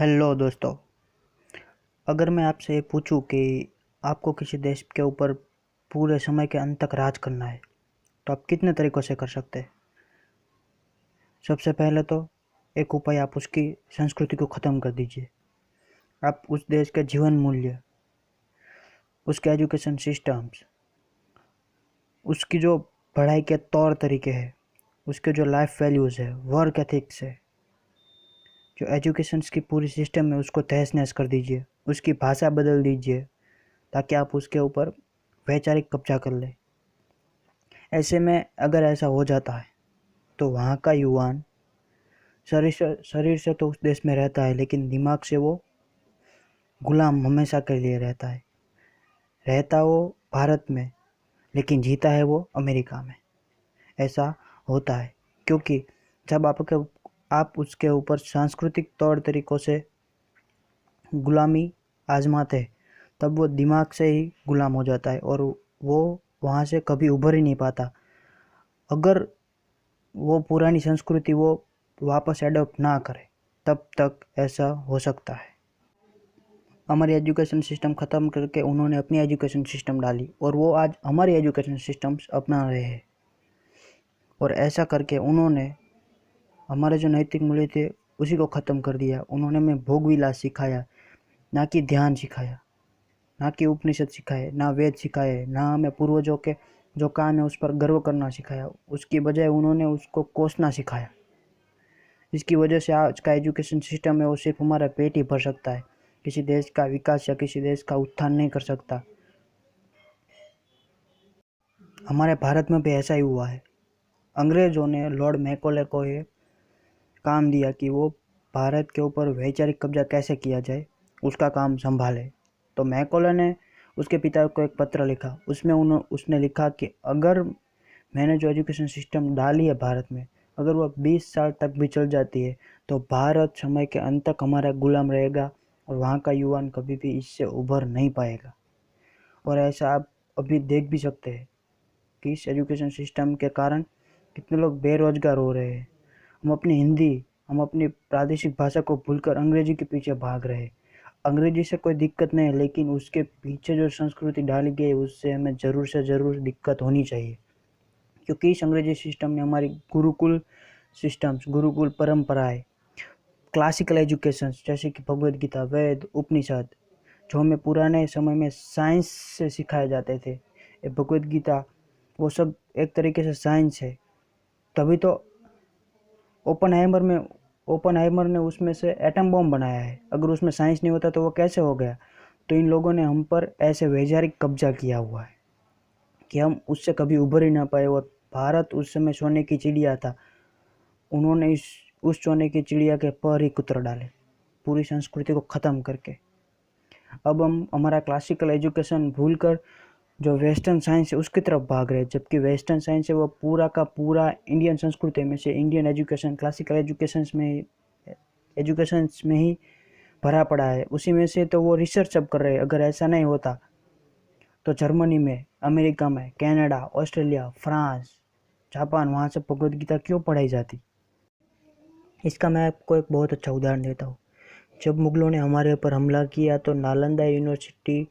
Hello दोस्तों। अगर मैं आपसे ये पूछूं कि आपको किसी देश के ऊपर पूरे समय के अंत तक राज करना है तो आप कितने तरीक़ों से कर सकते हैं। सबसे पहले तो एक उपाय, आप उसकी संस्कृति को ख़त्म कर दीजिए। आप उस देश के जीवन मूल्य, उसके एजुकेशन सिस्टम्स, उसकी जो पढ़ाई के तौर तरीके हैं, उसके जो लाइफ वैल्यूज़ है, वर्क एथिक्स है, जो एजुकेशंस की पूरी सिस्टम है, उसको तहस नहस कर दीजिए। उसकी भाषा बदल दीजिए ताकि आप उसके ऊपर वैचारिक कब्जा कर लें। ऐसे में अगर ऐसा हो जाता है तो वहाँ का युवान शरीर से तो उस देश में रहता है, लेकिन दिमाग से वो गुलाम हमेशा के लिए रहता है। रहता वो भारत में, लेकिन जीता है वो अमेरिका में। ऐसा होता है क्योंकि जब आप उसके ऊपर सांस्कृतिक तौर तरीक़ों से गुलामी आजमाते तब वो दिमाग से ही गुलाम हो जाता है और वो वहाँ से कभी उभर ही नहीं पाता। अगर वो पुरानी संस्कृति वो वापस एडॉप्ट ना करे तब तक ऐसा हो सकता है। हमारी एजुकेशन सिस्टम ख़त्म करके उन्होंने अपनी एजुकेशन सिस्टम डाली और वो आज हमारी एजुकेशन सिस्टम्स अपना रहे हैं। और ऐसा करके उन्होंने हमारे जो नैतिक मूल्य थे उसी को ख़त्म कर दिया। उन्होंने हमें भोग विलास सिखाया, ना कि ध्यान सिखाया, ना कि उपनिषद सिखाए, ना वेद सिखाए, ना हमें पूर्वजों के जो काम है उस पर गर्व करना सिखाया। उसकी बजाय उन्होंने उसको कोसना सिखाया। इसकी वजह से आज का एजुकेशन सिस्टम है वो सिर्फ हमारा पेट ही भर सकता है, किसी देश का विकास या किसी देश का उत्थान नहीं कर सकता। हमारे भारत में भी ऐसा ही हुआ है। अंग्रेज़ों ने लॉर्ड मैकॉले को ये काम दिया कि वो भारत के ऊपर वैचारिक कब्जा कैसे किया जाए उसका काम संभाले। तो मैकॉले ने उसके पिता को एक पत्र लिखा। उसमें उसने लिखा कि अगर मैंने जो एजुकेशन सिस्टम डाली है भारत में, अगर वो 20 साल तक भी चल जाती है तो भारत समय के अंत तक हमारा गुलाम रहेगा और वहाँ का युवान कभी भी इससे उभर नहीं पाएगा। और ऐसा आप अभी देख भी सकते हैं कि इस एजुकेशन सिस्टम के कारण कितने लोग बेरोजगार हो रहे हैं। हम अपनी प्रादेशिक भाषा को भूलकर अंग्रेजी के पीछे भाग रहे हैं। अंग्रेजी से कोई दिक्कत नहीं है, लेकिन उसके पीछे जो संस्कृति डाली गई है उससे हमें ज़रूर से ज़रूर दिक्कत होनी चाहिए। क्योंकि इस अंग्रेजी सिस्टम ने हमारी गुरुकुल सिस्टम्स, गुरुकुल परंपराएं, क्लासिकल एजुकेशंस जैसे कि भगवद गीता, वेद, उपनिषद, जो हमें पुराने समय में साइंस से सिखाए जाते थे, ये भगवद गीता, वो सब एक तरीके से साइंस है। तभी तो ओपनहाइमर ने उसमें से एटम बॉम्ब बनाया है। अगर उसमें साइंस नहीं होता तो वो कैसे हो गया। तो इन लोगों ने हम पर ऐसे वैचारिक कब्जा किया हुआ है कि हम उससे कभी उभर ही ना पाए। और भारत उस समय सोने की चिड़िया था, उन्होंने उस सोने की चिड़िया के पर ही कुतर डाले, पूरी संस्कृति को ख़त्म करके। अब हम हमारा क्लासिकल एजुकेशन भूलकर जो वेस्टर्न साइंस है उसकी तरफ भाग रहे हैं, जबकि वेस्टर्न साइंस है वो पूरा का पूरा इंडियन संस्कृति में से, इंडियन एजुकेशन, क्लासिकल एजुकेशंस में ही भरा पड़ा है। उसी में से तो वो रिसर्च अब कर रहे हैं। अगर ऐसा नहीं होता तो जर्मनी में, अमेरिका में, कनाडा, ऑस्ट्रेलिया, फ्रांस, जापान, वहाँ से भगवद गीता क्यों पढ़ाई जाती। इसका मैं आपको एक बहुत अच्छा उदाहरण देता हूँ। जब मुगलों ने हमारे ऊपर हमला किया तो नालंदा यूनिवर्सिटी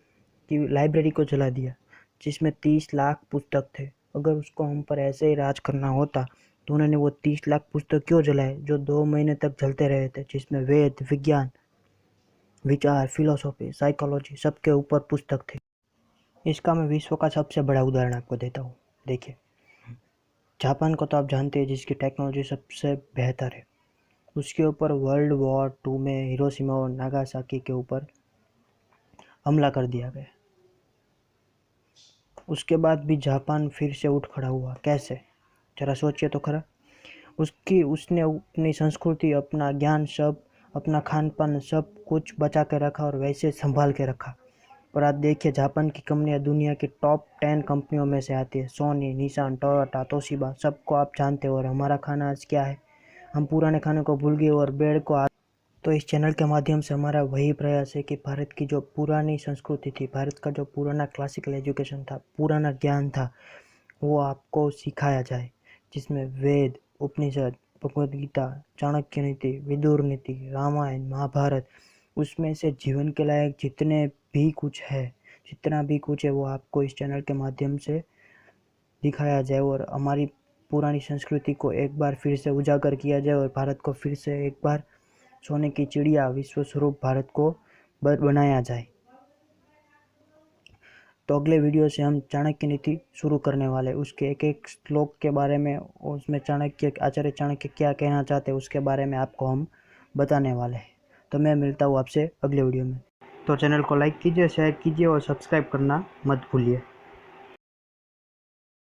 की लाइब्रेरी को जला दिया, जिसमें 30 लाख पुस्तक थे। अगर उसको हम पर ऐसे ही राज करना होता तो उन्होंने वो 30 लाख पुस्तक क्यों जलाए, जो 2 महीने तक जलते रहे थे, जिसमें वेद, विज्ञान, विचार, फिलोसॉफी, साइकोलॉजी सबके ऊपर पुस्तक थे। इसका मैं विश्व का सबसे बड़ा उदाहरण आपको देता हूँ। देखिए, जापान को तो आप जानते हैं, जिसकी टेक्नोलॉजी सबसे बेहतर है। उसके ऊपर वर्ल्ड वॉर 2 में हिरोशिमा और नागासाकी के ऊपर हमला कर दिया गया। उसके बाद भी जापान फिर से उठ खड़ा हुआ। कैसे, जरा सोचिए तो खरा। उसने अपनी संस्कृति, अपना ज्ञान, सब अपना खान पान सब कुछ बचा के रखा और वैसे संभाल के रखा। और आज देखिए, जापान की कंपनियां दुनिया की टॉप 10 कंपनियों में से आती है। सोनी, निसान, टोयोटा, तोशिबा, सबको आप जानते हो। और हमारा खाना आज क्या है, हम पुराने खाने को भूल गए और बेड को। तो इस चैनल के माध्यम से हमारा वही प्रयास है कि भारत की जो पुरानी संस्कृति थी, भारत का जो पुराना क्लासिकल एजुकेशन था, पुराना ज्ञान था, वो आपको सिखाया जाए, जिसमें वेद, उपनिषद, भगवद गीता, चाणक्य नीति, विदुर नीति, रामायण, महाभारत, उसमें से जीवन के लायक जितना भी कुछ है वो आपको इस चैनल के माध्यम से दिखाया जाए और हमारी पुरानी संस्कृति को एक बार फिर से उजागर किया जाए और भारत को फिर से एक बार सोने की चिड़िया विश्व स्वरूप भारत को बनाया जाए। तो अगले वीडियो से हम चाणक्य नीति शुरू करने वाले, उसके एक एक श्लोक के बारे में, उसमें आचार्य चाणक्य क्या कहना चाहते हैं उसके बारे में आपको हम बताने वाले हैं। तो मैं मिलता हूँ आपसे अगले वीडियो में। तो चैनल को लाइक कीजिए, शेयर कीजिए और सब्सक्राइब करना मत भूलिए।